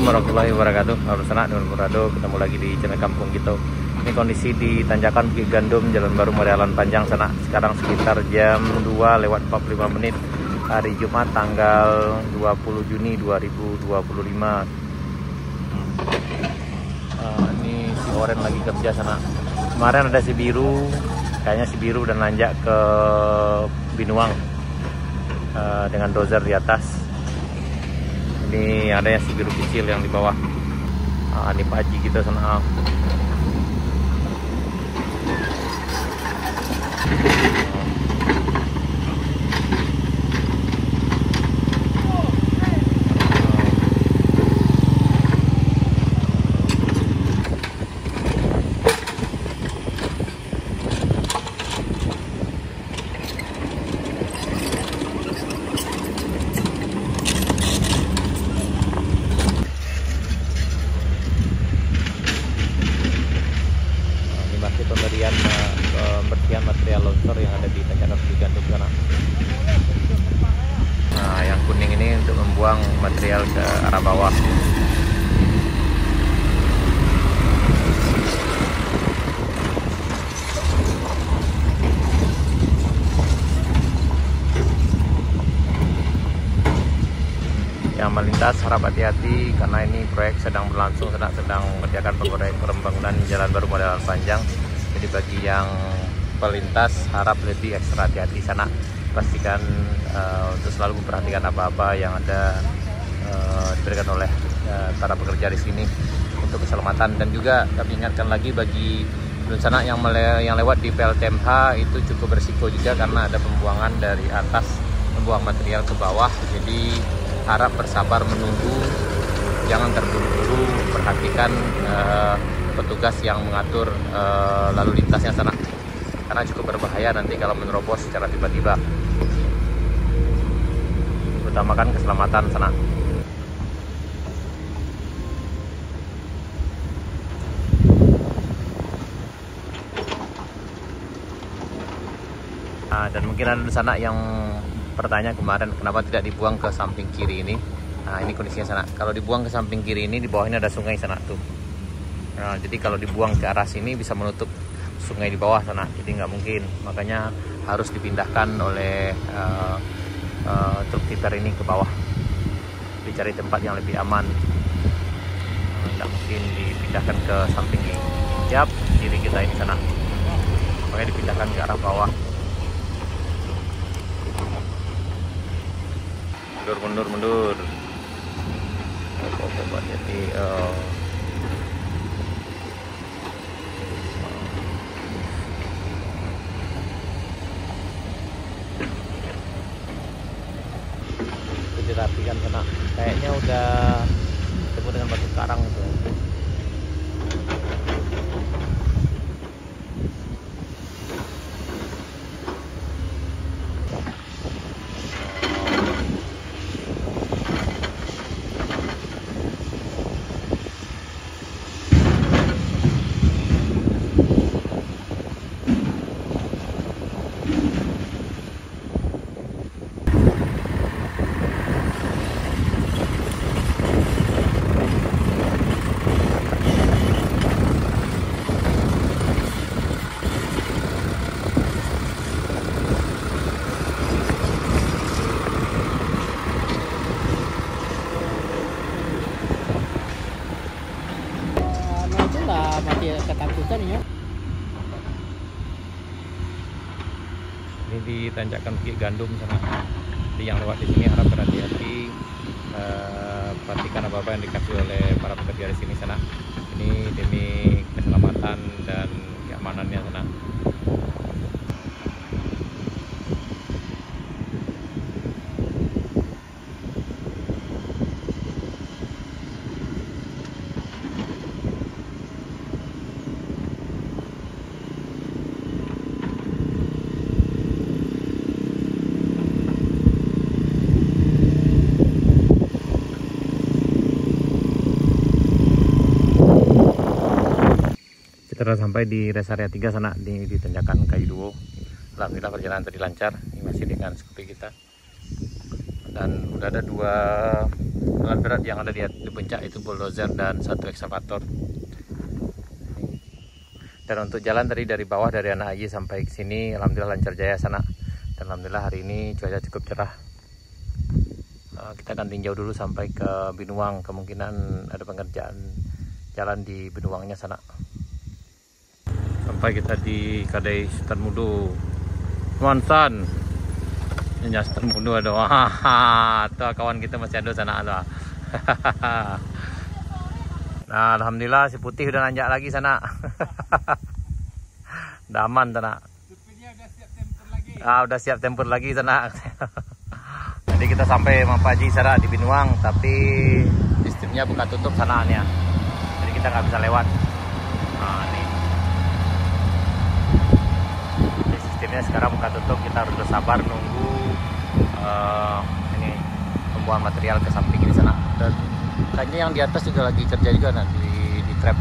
warahmatullahi wabarakatuh. Halo Sanak dengan Murado, ketemu lagi di channel Kampung Gitu. Ini kondisi di Tanjakan Bukit Gandum, Jalan Baru Morealan Panjang Sanak. Sekarang sekitar jam 2:45 hari Jumat tanggal 20 Juni 2025. Ini si Oren lagi kerja Sanak. Kemarin ada si Biru, kayaknya si Biru dan nanjak ke Binuang dengan dozer di atas. Ini ada yang si Biru kecil yang di bawah. Ini Pak Haji kita sana. Pembersihan material longsor yang ada di Tanjakan Bukit Gandum sana. Nah, yang kuning ini untuk membuang material ke arah bawah. Yang melintas harap hati-hati karena ini proyek sedang berlangsung, sedang mengerjakan pembangunan Jalan Baru Morealan Panjang. Jadi bagi yang pelintas harap lebih ekstra hati-hati sana. Pastikan untuk selalu memperhatikan apa-apa yang ada diberikan oleh para pekerja di sini untuk keselamatan. Dan juga kami ingatkan lagi bagi sana yang lewat di PLTMH itu cukup berisiko juga karena ada pembuangan dari atas, membuang material ke bawah. Jadi harap bersabar menunggu, jangan terburu-buru, perhatikan petugas yang mengatur lalu lintasnya sana, karena cukup berbahaya nanti kalau menerobos secara tiba-tiba. Utamakan keselamatan sana. Dan mungkin ada di sana yang bertanya kemarin kenapa tidak dibuang ke samping kiri ini. Nah, ini kondisinya sana. Kalau dibuang ke samping kiri ini, di bawah ini ada sungai sana tuh. Nah, jadi kalau dibuang ke arah sini bisa menutup sungai di bawah sana, jadi nggak mungkin. Makanya harus dipindahkan oleh truk tipper ini ke bawah, dicari tempat yang lebih aman. Nggak mungkin dipindahkan ke samping kiri kita ini sana, makanya dipindahkan ke arah bawah. Mundur. Jadi dirapikan sana, kayaknya udah ketemu dengan batu karang itu. Masih ketakutan ya. Ini di Tanjakan Bukit Gandum sana. Jadi yang lewat di sini harap berhati-hati, perhatikan apa-apa yang dikasih oleh para pekerja di sini sana. Ini demi keselamatan dan keamanannya sana. Kita sampai di rest area 3 sana di Tanjakan Kayu Duo. Alhamdulillah perjalanan tadi lancar. Ini masih dengan skupi kita. Dan udah ada 2 alat berat yang ada di puncak, itu bulldozer dan 1 ekskavator. Dan untuk jalan tadi dari bawah dari Anak Aji sampai ke sini alhamdulillah lancar jaya sana. Dan alhamdulillah hari ini cuaca cukup cerah. Kita akan tinjau dulu sampai ke Binuang, kemungkinan ada pengerjaan jalan di Binuangnya sana. Sampai kita di Kadai Sultan Mudo. Mansan. Ini Sultan Mudo ada. Wah, tuh kawan kita masih ada sana tuh. Nah, alhamdulillah si putih udah nanjak lagi sana. Udah aman sana. Udah siap tempur lagi sana. Jadi kita sampai Mampaji sana di Binuang, tapi sistemnya buka tutup sanaannya. Jadi kita nggak bisa lewat. Nah, ini. Jadi sistemnya sekarang buka tutup, kita harus bersabar nunggu ini pembuangan material ke samping di sana. Dan kayaknya yang di atas juga lagi kerja juga nanti di trap.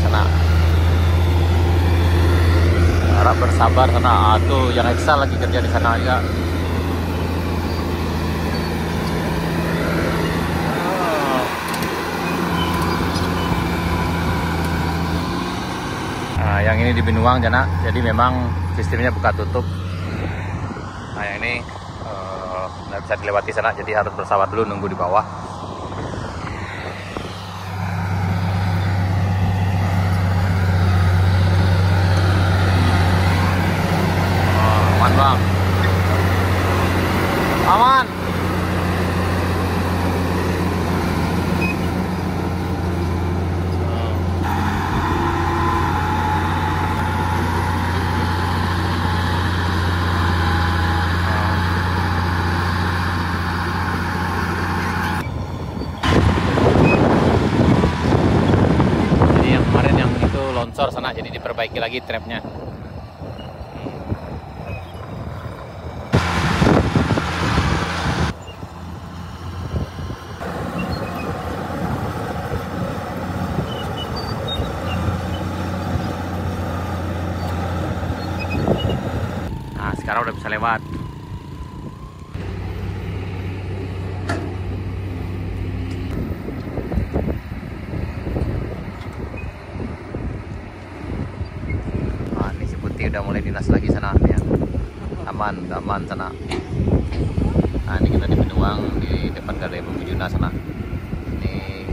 Sana. Harap bersabar sana. Tuh yang Eksa lagi kerja di sana juga. Yang ini di Binuang Jana, jadi memang sistemnya buka tutup. Nah yang ini nggak bisa dilewati sana, jadi harus bersabar dulu nunggu di bawah. Aman bang, aman. Longsor sana, jadi diperbaiki lagi trapnya. Nah sekarang udah bisa lewat. Udah mulai dinas lagi sana ya. Aman sana. Nah ini kita di Binuang di depan Kadai Bambujuna sana. Ini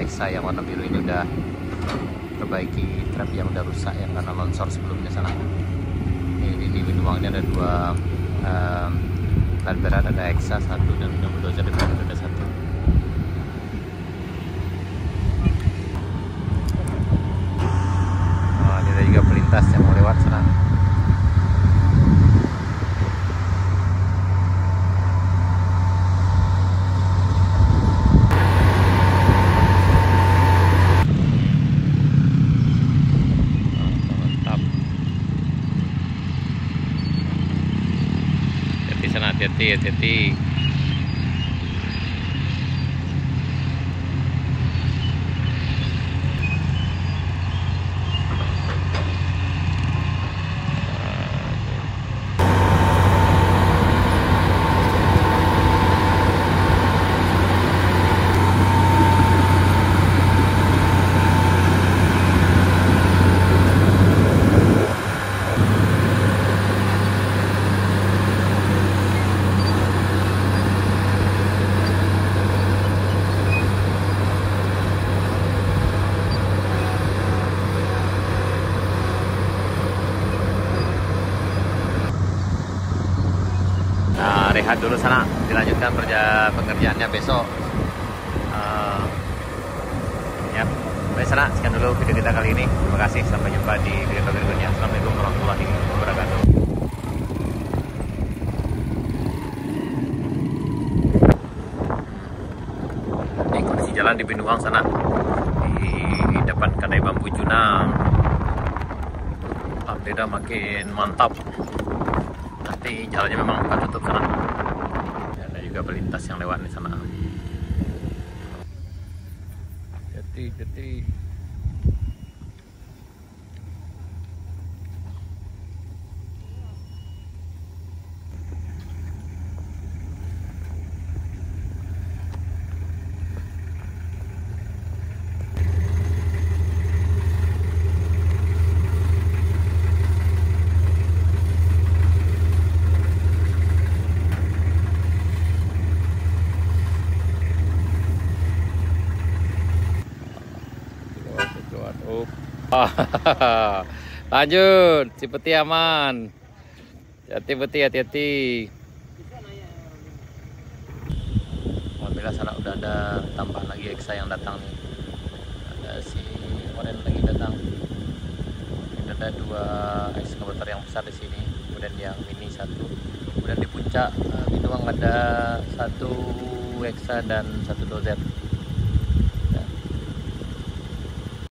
Eksa yang warna biru ini udah perbaiki trap yang udah rusak yang karena longsor sebelumnya sana. Ini di Binuang ini ada 2 alat berat, ada Eksa 1 dan bulldozer di depan ada 1. Juga pelintas yang mau lewat sana. Mantap. Hati sana, hati-hati. Rehat dulu sana, dilanjutkan pengerjaannya besok. Ya, baik sana, sekian dulu video kita kali ini. Terima kasih, sampai jumpa di video berikutnya. Assalamualaikum warahmatullahi wabarakatuh. Ini kondisi jalan di Binuang sana, di depan Kadai Bambujuna. Alhamdulillah makin mantap. Nanti jalannya memang bukan tutup sana. Ada juga pelintas yang lewat di sana. Hati-hati. hati-hati. Oh. Lanjut, si peti aman. Hati-hati. Alhamdulillah sana udah ada tambah lagi Eksa yang datang nih. Ada si Oren lagi datang. Ini ada 2 ekskavator yang besar di sini, kemudian yang mini 1. Kemudian di puncak di Doang ada 1 Eksa dan 1 dozer.